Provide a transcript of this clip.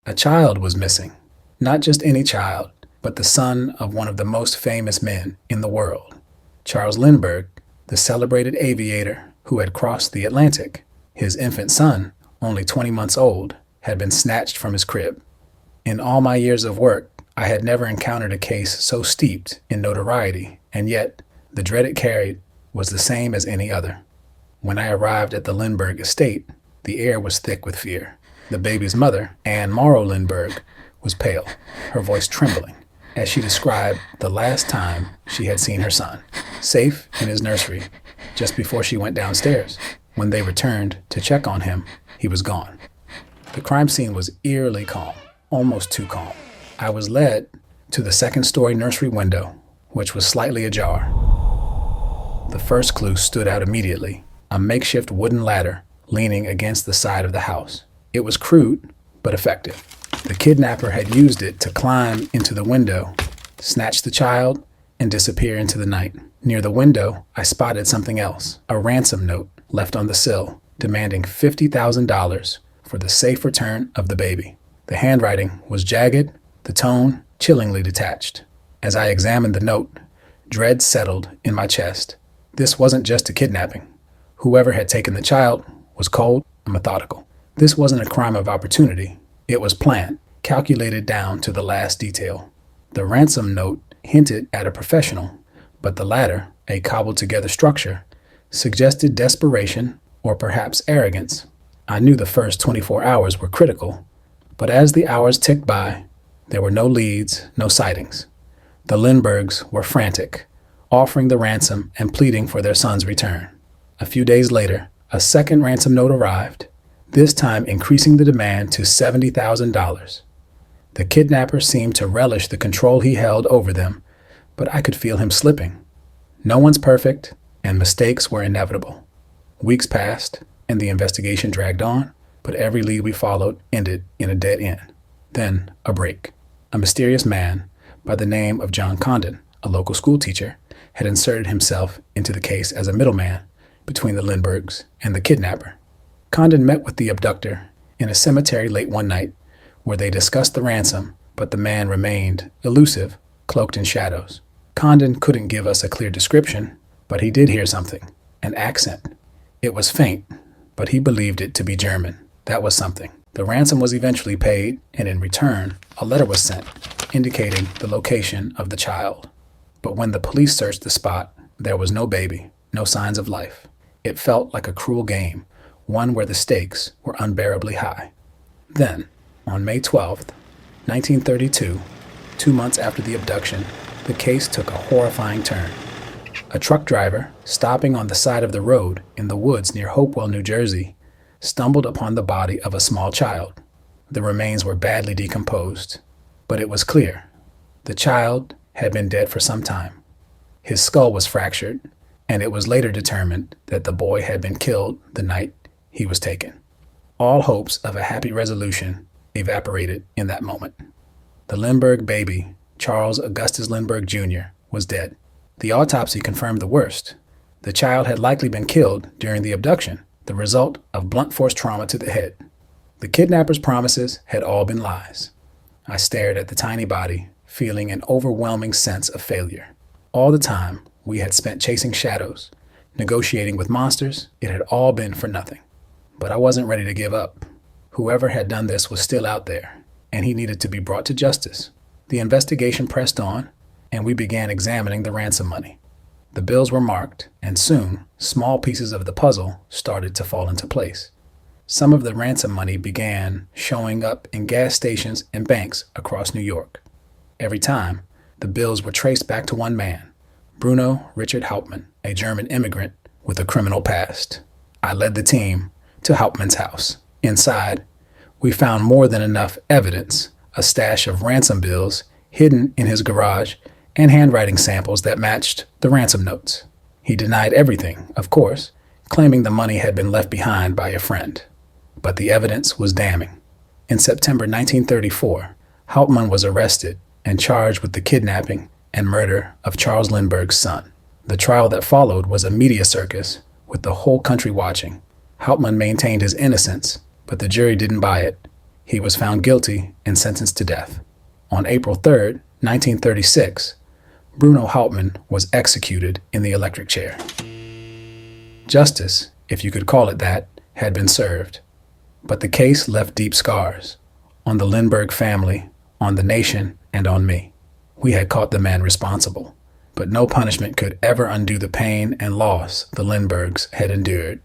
A child was missing. Not just any child, but the son of one of the most famous men in the world. Charles Lindbergh, the celebrated aviator who had crossed the Atlantic. His infant son, only 20 months old, had been snatched from his crib. In all my years of work, I had never encountered a case so steeped in notoriety, and yet the dread it carried was the same as any other. When I arrived at the Lindbergh estate, the air was thick with fear. The baby's mother, Anne Morrow Lindbergh, was pale, her voice trembling, as she described the last time she had seen her son, safe in his nursery, just before she went downstairs. When they returned to check on him, he was gone. The crime scene was eerily calm, almost too calm. I was led to the second-story nursery window, which was slightly ajar. The first clue stood out immediately, a makeshift wooden ladder leaning against the side of the house. It was crude, but effective. The kidnapper had used it to climb into the window, snatch the child, and disappear into the night. Near the window, I spotted something else, a ransom note left on the sill, demanding $50,000 for the safe return of the baby. The handwriting was jagged, the tone chillingly detached. As I examined the note, dread settled in my chest. This wasn't just a kidnapping. Whoever had taken the child was cold and methodical. This wasn't a crime of opportunity. It was planned, calculated down to the last detail. The ransom note hinted at a professional, but the latter, a cobbled-together structure, suggested desperation or perhaps arrogance. I knew the first 24 hours were critical, but as the hours ticked by, there were no leads, no sightings. The Lindberghs were frantic, offering the ransom and pleading for their son's return. A few days later, a second ransom note arrived, this time increasing the demand to $70,000. The kidnapper seemed to relish the control he held over them, but I could feel him slipping. No one's perfect, and mistakes were inevitable. Weeks passed, and the investigation dragged on, but every lead we followed ended in a dead end. Then, a break. A mysterious man by the name of John Condon, a local school teacher, had inserted himself into the case as a middleman between the Lindberghs and the kidnapper. Condon met with the abductor in a cemetery late one night where they discussed the ransom, but the man remained elusive, cloaked in shadows. Condon couldn't give us a clear description, but he did hear something, an accent. It was faint, but he believed it to be German. That was something. The ransom was eventually paid, and in return, a letter was sent indicating the location of the child. But when the police searched the spot, there was no baby, no signs of life. It felt like a cruel game, one where the stakes were unbearably high. Then, on May 12th, 1932, 2 months after the abduction, the case took a horrifying turn. A truck driver, stopping on the side of the road in the woods near Hopewell, New Jersey, stumbled upon the body of a small child. The remains were badly decomposed, but it was clear the child had been dead for some time. His skull was fractured, and it was later determined that the boy had been killed the night he was taken. All hopes of a happy resolution evaporated in that moment. The Lindbergh baby, Charles Augustus Lindbergh Jr., was dead. The autopsy confirmed the worst. The child had likely been killed during the abduction, the result of blunt force trauma to the head. The kidnapper's promises had all been lies. I stared at the tiny body, feeling an overwhelming sense of failure. All the time we had spent chasing shadows, negotiating with monsters, it had all been for nothing. But I wasn't ready to give up. Whoever had done this was still out there, and he needed to be brought to justice. The investigation pressed on, and we began examining the ransom money. The bills were marked, and soon, small pieces of the puzzle started to fall into place. Some of the ransom money began showing up in gas stations and banks across New York. Every time, the bills were traced back to one man, Bruno Richard Hauptmann, a German immigrant with a criminal past. I led the team to Hauptmann's house. Inside, we found more than enough evidence, a stash of ransom bills hidden in his garage and handwriting samples that matched the ransom notes. He denied everything, of course, claiming the money had been left behind by a friend. But the evidence was damning. In September 1934, Hauptmann was arrested and charged with the kidnapping and murder of Charles Lindbergh's son. The trial that followed was a media circus, with the whole country watching. Hauptmann maintained his innocence, but the jury didn't buy it. He was found guilty and sentenced to death. On April 3, 1936, Bruno Hauptmann was executed in the electric chair. Justice, if you could call it that, had been served. But the case left deep scars on the Lindbergh family, on the nation, and on me. We had caught the man responsible, but no punishment could ever undo the pain and loss the Lindberghs had endured.